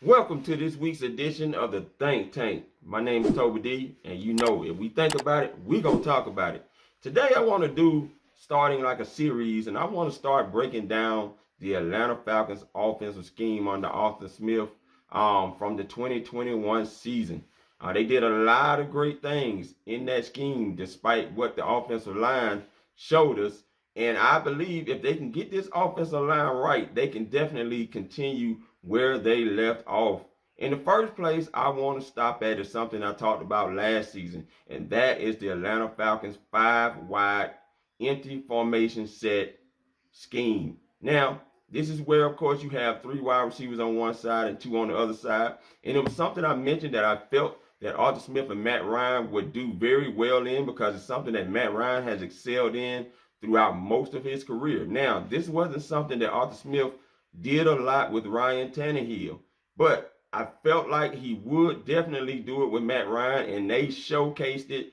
Welcome to this week's edition of the Think Tank. My name is Toby D, and you know if we think about it, we're going to talk about it. Today I want to do starting like a series, and I want to start breaking down the Atlanta Falcons offensive scheme under Arthur Smith from the 2021 season. They did a lot of great things in that scheme despite what the offensive line showed us. And I believe if they can get this offensive line right, they can definitely continue where they left off. In the first place, I want to stop at is something I talked about last season, and that is the Atlanta Falcons 5-wide empty formation set scheme. Now, this is where, of course, you have 3 wide receivers on one side and 2 on the other side. And it was something I mentioned that I felt that Arthur Smith and Matt Ryan would do very well in because it's something that Matt Ryan has excelled in throughout most of his career. Now, this wasn't something that Arthur Smith did a lot with Ryan Tannehill, but I felt like he would definitely do it with Matt Ryan, and they showcased it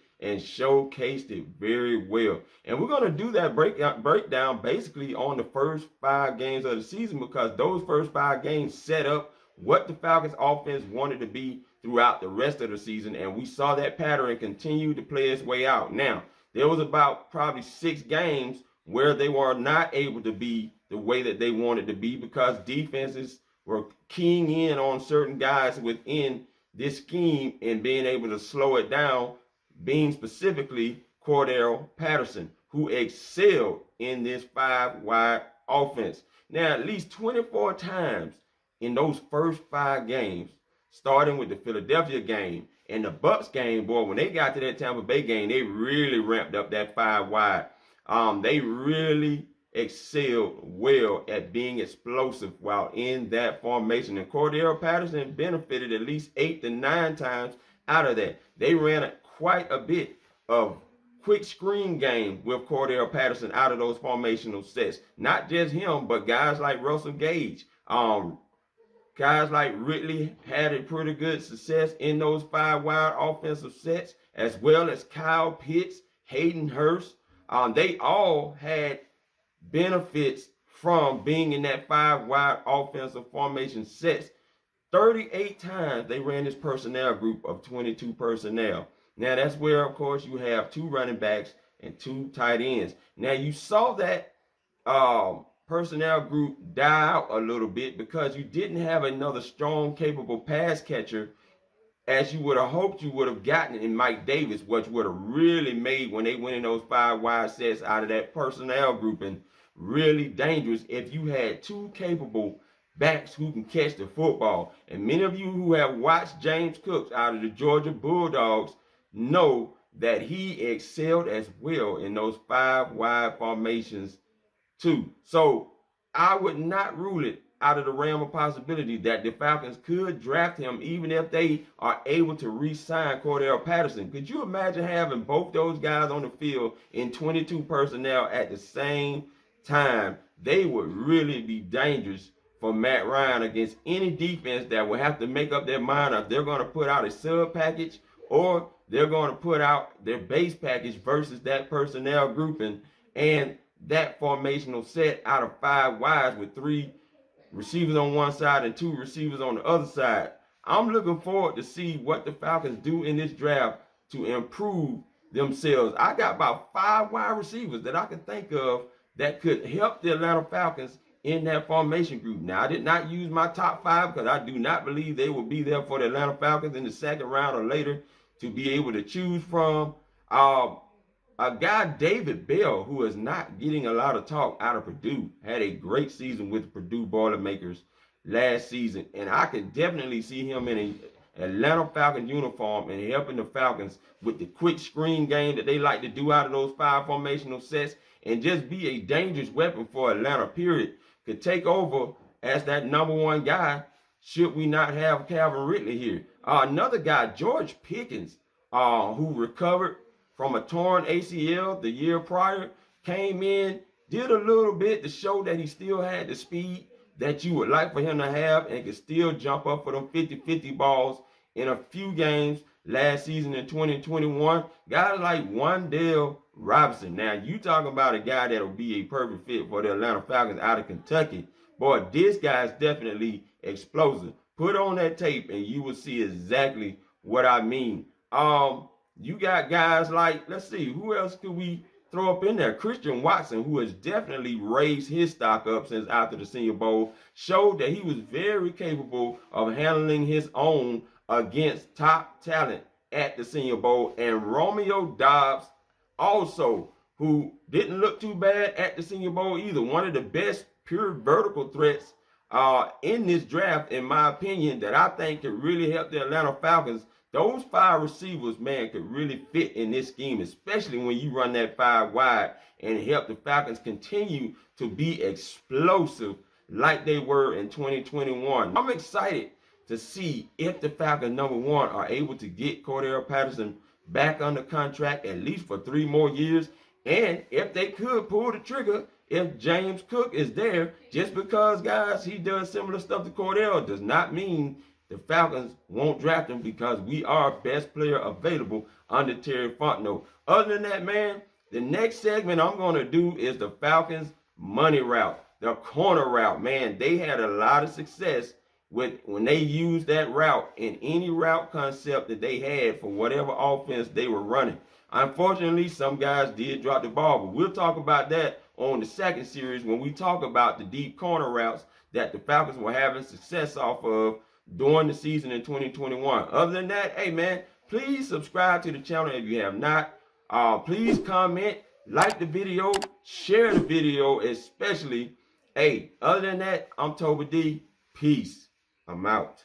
very well. And we're going to do that breakdown basically on the first 5 games of the season, because those first 5 games set up what the Falcons offense wanted to be throughout the rest of the season, and we saw that pattern continue to play its way out. Now, there was about probably 6 games where they were not able to be the way that they wanted to be because defenses were keying in on certain guys within this scheme and being able to slow it down, being specifically Cordarrelle Patterson, who excelled in this 5-wide offense. Now, at least 24 times in those first 5 games, starting with the Philadelphia game and the Bucs game, boy, when they got to that Tampa Bay game, they really ramped up that 5-wide. They really excelled well at being explosive while in that formation. And Cordarrelle Patterson benefited at least 8 to 9 times out of that. They ran quite a bit of quick screen game with Cordarrelle Patterson out of those formational sets. Not just him, but guys like Russell Gage. Guys like Ridley had a pretty good success in those 5-wide offensive sets, as well as Kyle Pitts, Hayden Hurst. They all had benefits from being in that 5-wide offensive formation sets. 38 times they ran this personnel group of 22 personnel. Now, that's where, of course, you have 2 running backs and 2 tight ends. Now, you saw that personnel group die out a little bit because you didn't have another strong, capable pass catcher as you would have hoped you would have gotten in Mike Davis, which would have really made when they went in those 5-wide sets out of that personnel group and really dangerous if you had 2 capable backs who can catch the football. And many of you who have watched James Cooks out of the Georgia Bulldogs know that he excelled as well in those 5-wide formations too. So I would not rule it out of the realm of possibility that the Falcons could draft him even if they are able to re-sign Cordarrelle Patterson. Could you imagine having both those guys on the field in 22 personnel at the same time? They would really be dangerous for Matt Ryan against any defense that will have to make up their mind if they're going to put out a sub package or they're going to put out their base package versus that personnel grouping and that formational set out of 5 wides with 3 receivers on one side and 2 receivers on the other side. I'm looking forward to see what the Falcons do in this draft to improve themselves. I got about 5 wide receivers that I can think of that could help the Atlanta Falcons in that formation group. Now, I did not use my top 5 because I do not believe they will be there for the Atlanta Falcons in the 2nd round or later to be able to choose from. A guy, David Bell, who is not getting a lot of talk out of Purdue, had a great season with the Purdue Boilermakers last season. And I could definitely see him in an Atlanta Falcons uniform and helping the Falcons with the quick screen game that they like to do out of those 5 formational sets and just be a dangerous weapon for Atlanta, period. Could take over as that number 1 guy should we not have Calvin Ridley here. Another guy, George Pickens, who recovered from a torn ACL the year prior, came in, did a little bit to show that he still had the speed that you would like for him to have and could still jump up for them 50-50 balls in a few games last season in 2021. Guys like Wan'Dale Robinson. Now, you talking about a guy that will be a perfect fit for the Atlanta Falcons out of Kentucky. Boy, this guy is definitely explosive. Put on that tape and you will see exactly what I mean. You got guys like, let's see, who else could we throw up in there? Christian Watson, who has definitely raised his stock up since after the Senior Bowl, showed that he was very capable of handling his own against top talent at the Senior Bowl. And Romeo Doubs also, who didn't look too bad at the Senior Bowl either. One of the best pure vertical threats in this draft, in my opinion, that I think could really help the Atlanta Falcons. Those 5 receivers, man, could really fit in this scheme, especially when you run that 5 wide and help the Falcons continue to be explosive like they were in 2021. I'm excited to see if the Falcons, number one, are able to get Cordarrelle Patterson back under contract at least for 3 more years, and if they could pull the trigger if James Cook is there. Just because, guys, he does similar stuff to Cordarrelle does not mean the Falcons won't draft him, because we are best player available under Terry Fontenot. Other than that, man, the next segment I'm going to do is the Falcons money route, the corner route. Man, they had a lot of success with when they used that route in any route concept that they had for whatever offense they were running. Unfortunately, some guys did drop the ball, but we'll talk about that on the second series when we talk about the deep corner routes that the Falcons were having success off of during the season in 2021. Other than that, hey man, please subscribe to the channel if you have not. Please comment, like the video, share the video, especially. Hey, other than that, I'm Toby D. Peace. I'm out.